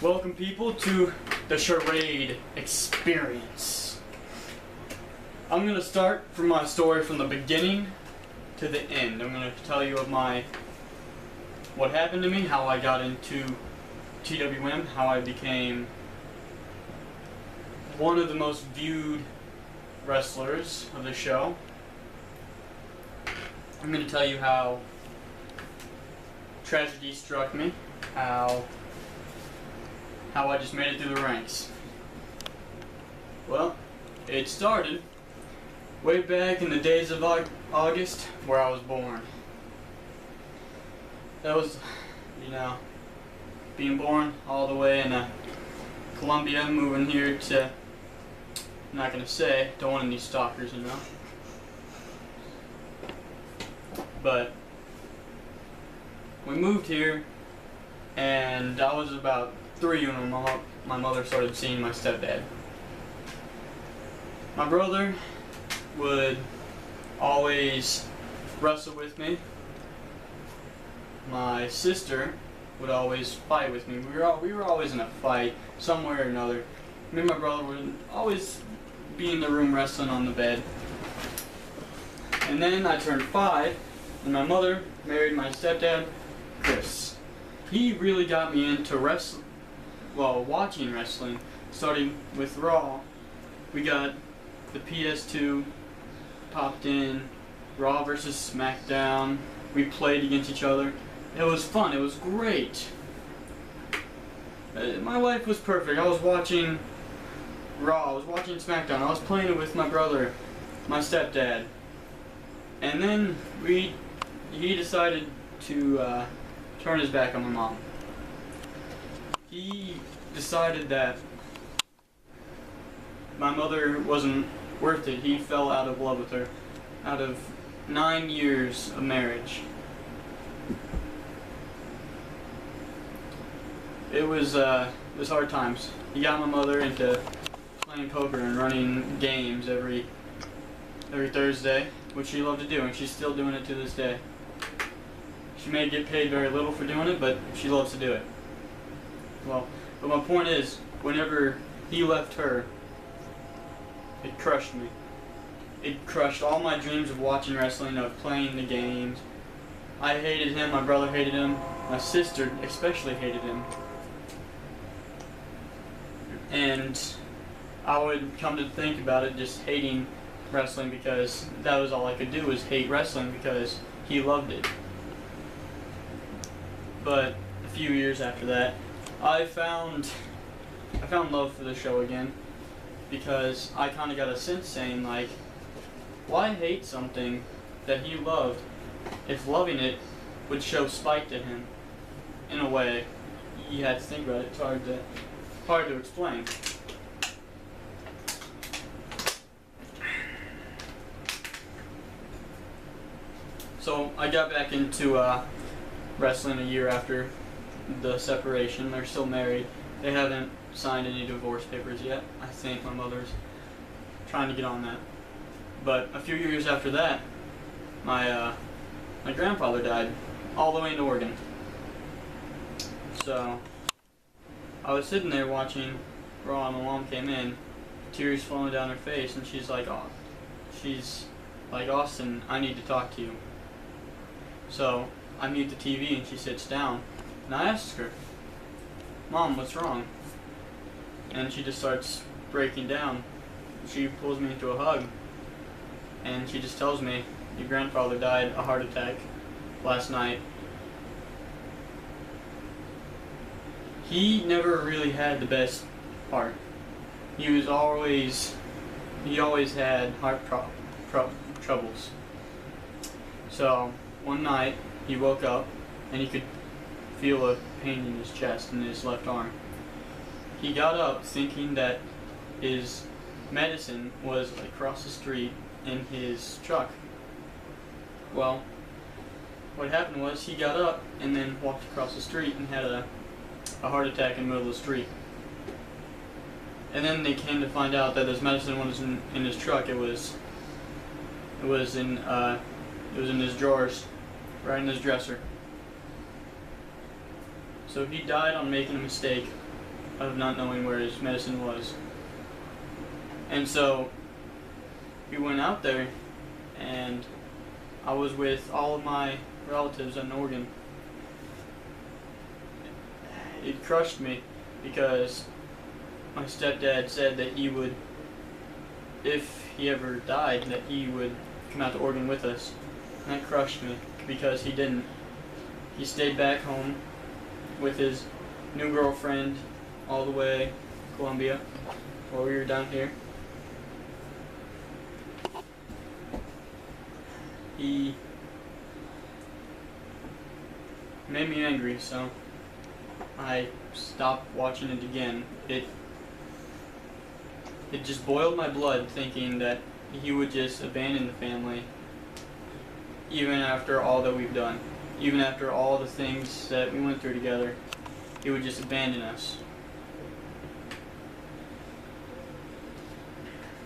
Welcome people to the Charade Experience. I'm going to start from my story from the beginning to the end. I'm going to tell you of what happened to me, how I got into TWM, how I became one of the most viewed wrestlers of the show. I'm going to tell you how tragedy struck me, how I just made it through the ranks. Well, it started way back in the days of August, where I was born. That was, being born all the way in Colombia, moving here to, I'm not going to say, don't want any stalkers, But we moved here, and I was about 3 when my mother started seeing my stepdad. My brother would always wrestle with me. My sister would always fight with me. We were always in a fight somewhere or another. Me and my brother would always be in the room wrestling on the bed. And then I turned 5, and my mother married my stepdad, Chris. He really got me into wrestling. Well, watching wrestling, starting with Raw. We got the PS2 popped in, Raw versus SmackDown. We played against each other. It was fun. It was great. My life was perfect. I was watching Raw. I was watching SmackDown. I was playing it with my brother, my stepdad. And then he decided to turn his back on my mom. He decided that my mother wasn't worth it. He fell out of love with her out of 9 years of marriage. It was hard times. He got my mother into playing poker and running games every Thursday, which she loved to do, and she's still doing it to this day. She may get paid very little for doing it, but she loves to do it. Well, but my point is, whenever he left her, it crushed me. It crushed all my dreams of watching wrestling, of playing the games. I hated him, my brother hated him, my sister especially hated him. And I would come to think about it, just hating wrestling, because that was all I could do, was hate wrestling because he loved it. But a few years after that, I found love for the show again, because I kind of got a sense saying, like, why hate something that he loved if loving it would show spite to him? In a way, you had to think about it. It's hard to explain. So I got back into wrestling a year after the separation. They're still married. They haven't signed any divorce papers yet. I think my mother's trying to get on that. But a few years after that, my grandfather died, all the way in Oregon. So I was sitting there watching Raw, and my mom came in, tears flowing down her face, and she's like, Austin, I need to talk to you. So I mute the TV, and she sits down, and I ask her, Mom, what's wrong? And she just starts breaking down. She pulls me into a hug, and she just tells me, your grandfather died a heart attack last night. He never really had the best heart. He always had heart troubles. So one night he woke up and he could feel a pain in his chest and his left arm. He got up thinking that his medicine was across the street in his truck. Well, what happened was he got up and then walked across the street and had a heart attack in the middle of the street. And then they came to find out that his medicine wasn't in his truck. It was in his drawers, right in his dresser. So he died on making a mistake of not knowing where his medicine was. And so we went out there, and I was with all of my relatives in Oregon. It crushed me because my stepdad said that he would, if he ever died, that he would come out to Oregon with us. And that crushed me because he didn't. He stayed back home with his new girlfriend all the way to Columbia while we were down here. He made me angry, so I stopped watching it again. It just boiled my blood thinking that he would just abandon the family even after all that we've done. Even after all the things that we went through together, he would just abandon us.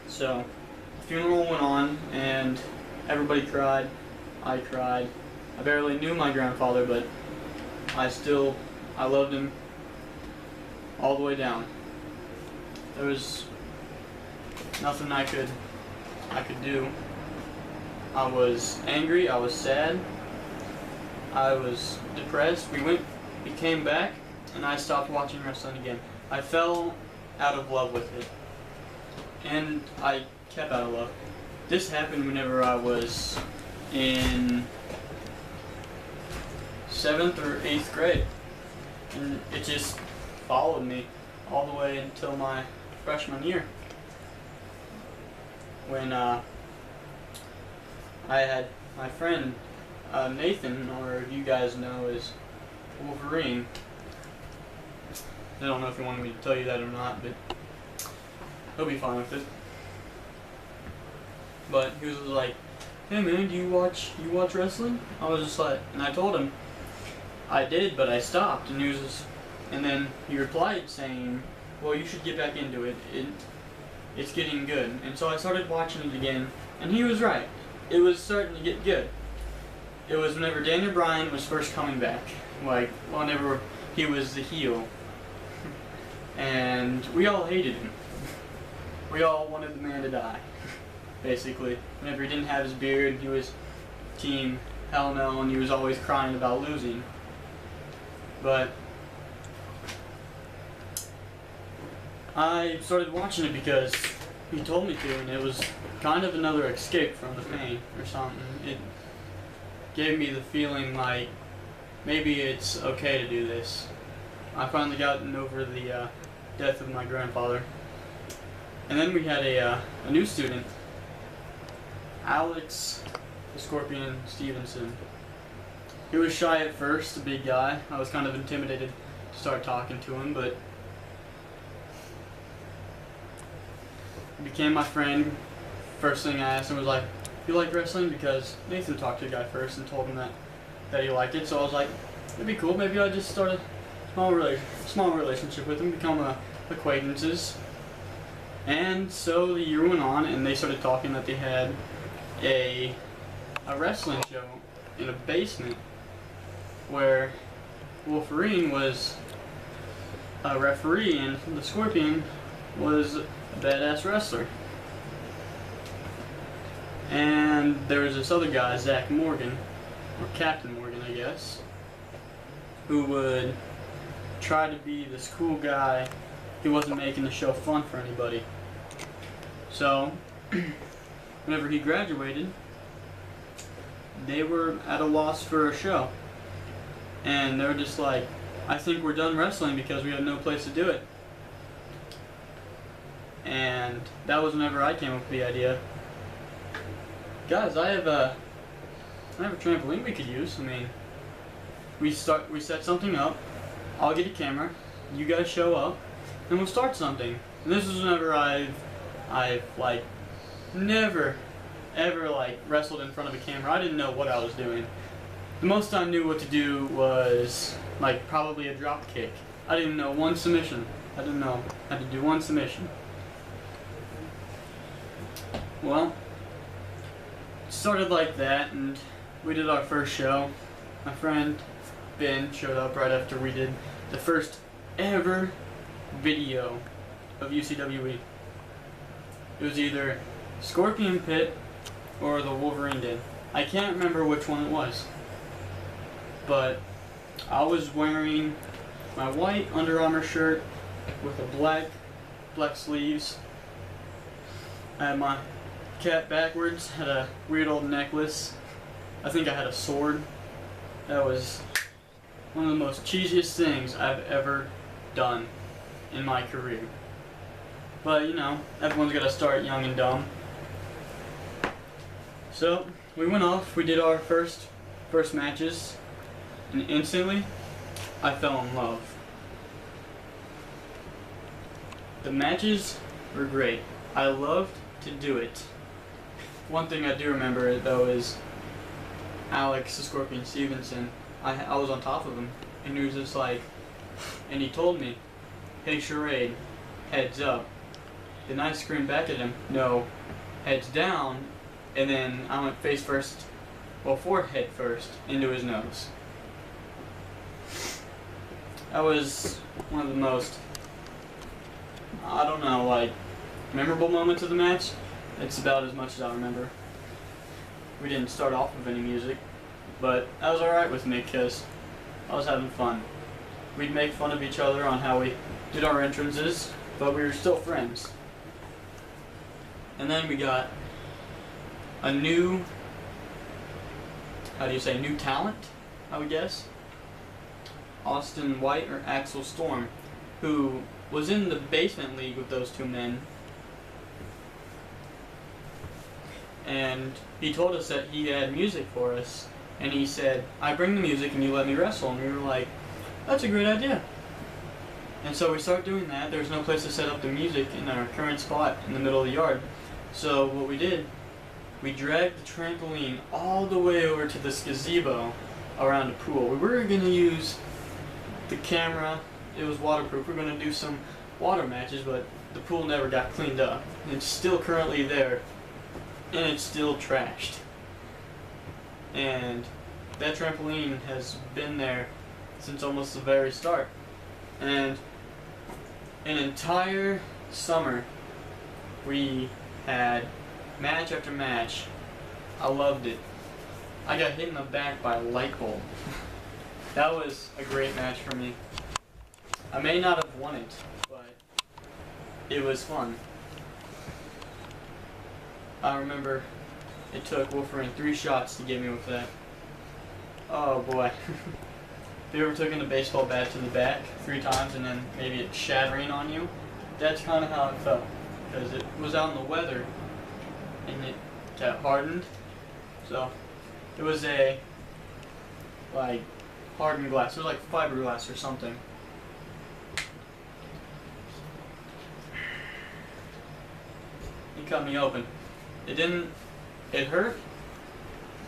So, the funeral went on, and everybody cried. I cried. I barely knew my grandfather, but I loved him all the way down. There was nothing I could do. I was angry, I was sad, I was depressed. We came back, and I stopped watching wrestling again. I fell out of love with it, and I kept out of love. This happened whenever I was in 7th or 8th grade, and it just followed me all the way until my freshman year, when I had my friend Nathan, or you guys know as Wolverine. I don't know if you wanted me to tell you that or not, but he'll be fine with it. But he was like, "Hey man, do you watch wrestling?" I was just like, and I told him I did, but I stopped. And and then he replied saying, "Well, you should get back into it. It's getting good." And so I started watching it again, and he was right. It was starting to get good. It was whenever Daniel Bryan was first coming back, like whenever he was the heel, and we all hated him. We all wanted the man to die, basically. Whenever he didn't have his beard, he was Team Hell No, and he was always crying about losing. But I started watching it because he told me to, and it was kind of another escape from the pain or something. It gave me the feeling like maybe it's okay to do this. I finally gotten over the death of my grandfather. And then we had a new student, Alex the Scorpion Stevenson. He was shy at first, a big guy. I was kind of intimidated to start talking to him, but he became my friend. First thing I asked him was like, "You like wrestling?" Because Nathan talked to the guy first and told him that he liked it. So I was like, it'd be cool. Maybe I'll just start a small relationship with him, become acquaintances. And so the year went on, and they started talking that they had a wrestling show in a basement where Wolverine was a referee and the Scorpion was a badass wrestler. And there was this other guy, Zach Morgan, or Captain Morgan, I guess, who would try to be this cool guy. He wasn't making the show fun for anybody. So, whenever he graduated, they were at a loss for a show. And they were just like, "I think we're done wrestling because we have no place to do it." And that was whenever I came up with the idea. "Guys, I have a trampoline we could use. I mean, we set something up. I'll get a camera. You guys show up, and we'll start something." And this is whenever I've like never ever like wrestled in front of a camera. I didn't know what I was doing. The most I knew what to do was like probably a drop kick. I didn't know one submission. I didn't know how to do one submission. Well, it started like that, and we did our first show. My friend Ben showed up right after we did the first ever video of UCWE. It was either Scorpion Pit or the Wolverine did. I can't remember which one it was. But I was wearing my white Under Armour shirt with a black sleeves. I had my cap backwards, had a weird old necklace. I think I had a sword. That was one of the most cheesiest things I've ever done in my career. But you know, everyone's gotta start young and dumb. So we went off, we did our first matches, and instantly I fell in love. The matches were great. I loved to do it. One thing I do remember though is Alex the Scorpion Stevenson. I was on top of him, and he was just like, and he told me, "Hey Sharade, heads up." Then I screamed back at him, "No, heads down," and then I went face first, well, forehead first, into his nose. That was one of the most, I don't know, like, memorable moments of the match. It's about as much as I remember. We didn't start off with any music, but that was alright with me because I was having fun. We'd make fun of each other on how we did our entrances, but we were still friends. And then we got a new, new talent, I would guess. Austin White, or Axel Storm, who was in the basement league with those two men. And he told us that he had music for us. And he said, "I bring the music and you let me wrestle." And we were like, "That's a great idea." And so we started doing that. There was no place to set up the music in our current spot in the middle of the yard. So what we did, we dragged the trampoline all the way over to this gazebo around the pool. We were going to use the camera. It was waterproof. We were going to do some water matches, but the pool never got cleaned up. It's still currently there, and it's still trashed. And that trampoline has been there since almost the very start. And an entire summer, we had match after match. I loved it. I got hit in the back by a light bulb. That was a great match for me. I may not have won it, but it was fun. I remember it took Wolverine 3 shots to get me with that. Oh boy. If you ever taken a baseball bat to the back 3 times and then maybe it shattering on you, that's kind of how it felt. Because it was out in the weather and it got hardened. So it was a like hardened glass. It was like fiberglass or something. It cut me open. It hurt,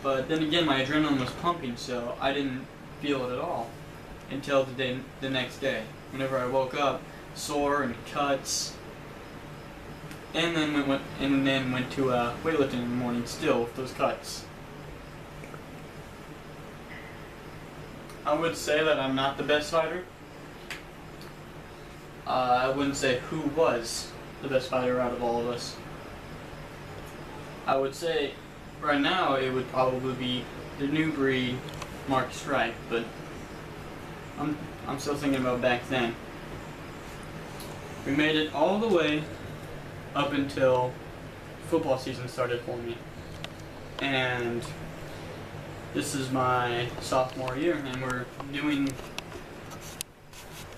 but then again my adrenaline was pumping, so I didn't feel it at all until the next day. Whenever I woke up, sore and cuts, and then went to weightlifting in the morning still with those cuts. I would say that I'm not the best fighter. I wouldn't say who was the best fighter out of all of us. I would say right now it would probably be the new breed, Mark Strike, but I'm still thinking about back then. We made it all the way up until football season started for me. And this is my sophomore year, and we're doing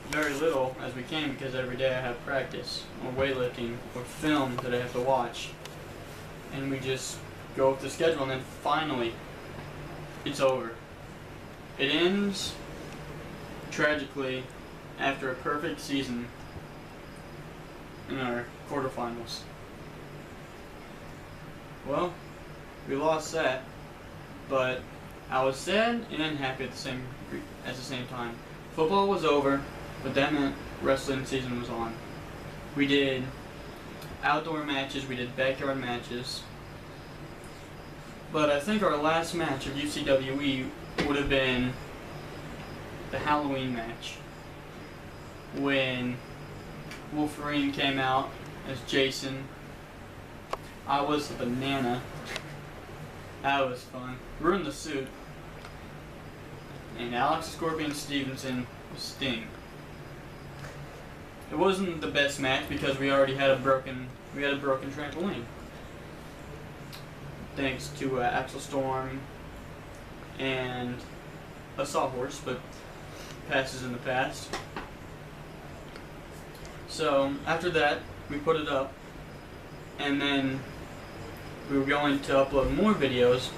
very little as we can because every day I have practice or weightlifting or film that I have to watch. And we just go with the schedule, and then finally it's over. It ends tragically after a perfect season in our quarterfinals. Well, we lost that, but I was sad and happy at the same time. Football was over, but that meant wrestling season was on. We did outdoor matches, we did backyard matches, but I think our last match of UCWE would have been the Halloween match, when Wolverine came out as Jason. I was a banana. That was fun. We were in the suit. And Alex Scorpion Stevenson was Sting. It wasn't the best match because we already had a broken trampoline. Thanks to Axel Storm and a sawhorse, but passes in the past. So after that, we put it up, and then we were going to upload more videos,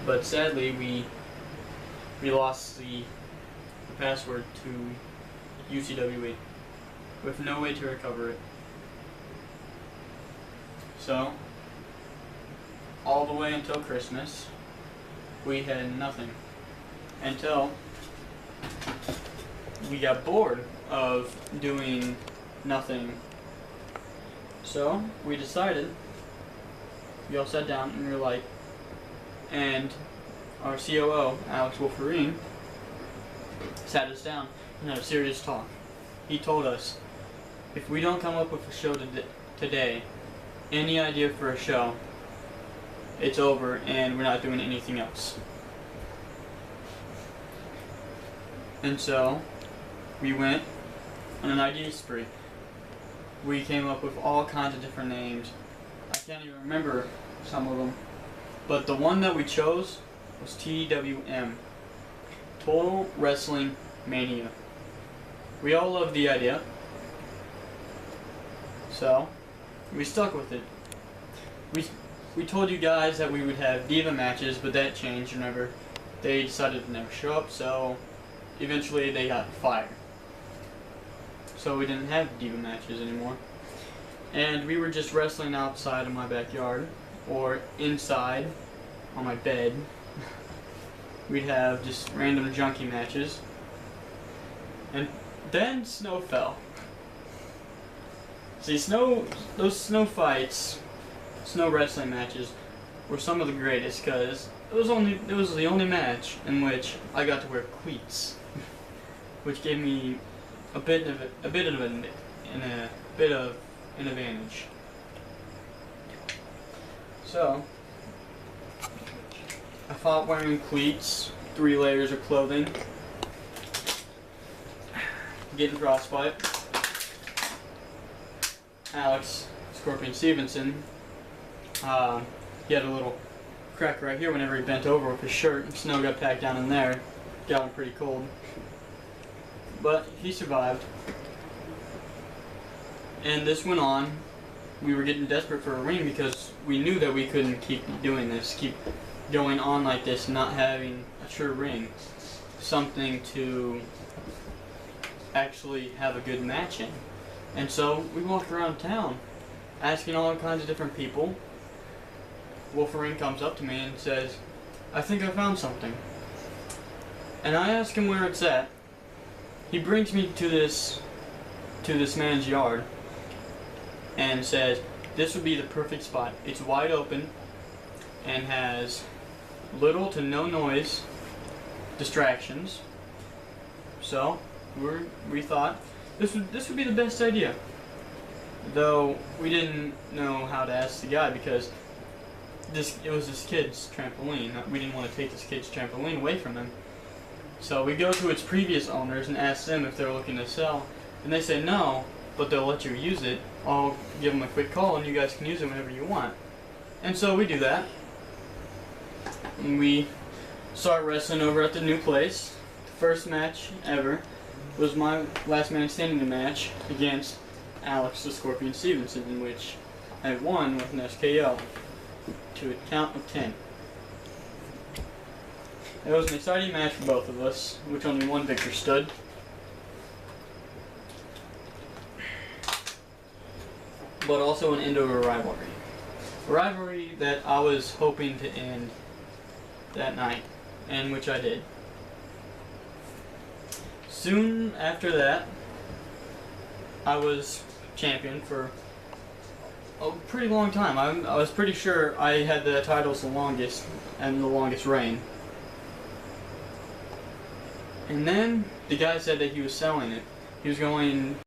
but sadly we lost the password to UCWE with no way to recover it. So all the way until Christmas, we had nothing until we got bored of doing nothing. So we decided, we all sat down and we were like, and our COO, Alex Wolverine, sat us down and had a serious talk. He told us, if we don't come up with a show today, any idea for a show, it's over and we're not doing anything else. And so we went on an idea spree. We came up with all kinds of different names. I can't even remember some of them. But the one that we chose was TWM. Total Wrestling Mania. We all loved the idea. So we stuck with it. We told you guys that we would have diva matches, but that changed whenever they decided to never show up, so eventually they got fired. So we didn't have diva matches anymore. And we were just wrestling outside of my backyard, or inside on my bed. We'd have just random junkie matches. And then snow fell. See, those snow fights, snow wrestling matches, were some of the greatest because it was the only match in which I got to wear cleats, which gave me a bit of an advantage. So I thought wearing cleats, 3 layers of clothing, getting frostbite. Alex Scorpion Stevenson, he had a little crack right here whenever he bent over with his shirt, and snow got packed down in there. Got him pretty cold. But he survived. And this went on. We were getting desperate for a ring because we knew that we couldn't keep doing this, keep going on like this, not having a true ring. Something to actually have a good match in. And so we walked around town asking all kinds of different people. Wolverine comes up to me and says, I think I found something. And I ask him where it's at. He brings me to this man's yard and says, this would be the perfect spot. It's wide open and has little to no noise distractions. So we thought this would be the best idea. Though we didn't know how to ask the guy because it was this kid's trampoline. We didn't want to take this kid's trampoline away from him. So we go to its previous owners and ask them if they're looking to sell, and they say no, but they'll let you use it. I'll give them a quick call and you guys can use it whenever you want. And so we do that. And we start wrestling over at the new place. The first match ever was my last man standing match against Alex the Scorpion Stevenson, in which I won with an SKO to a count of 10. It was an exciting match for both of us, which only one victor stood. But also an end of a rivalry. A rivalry that I was hoping to end that night, and which I did. Soon after that, I was champion for a pretty long time. I was pretty sure I had the titles the longest and the longest reign. And then the guy said that he was selling it. He was going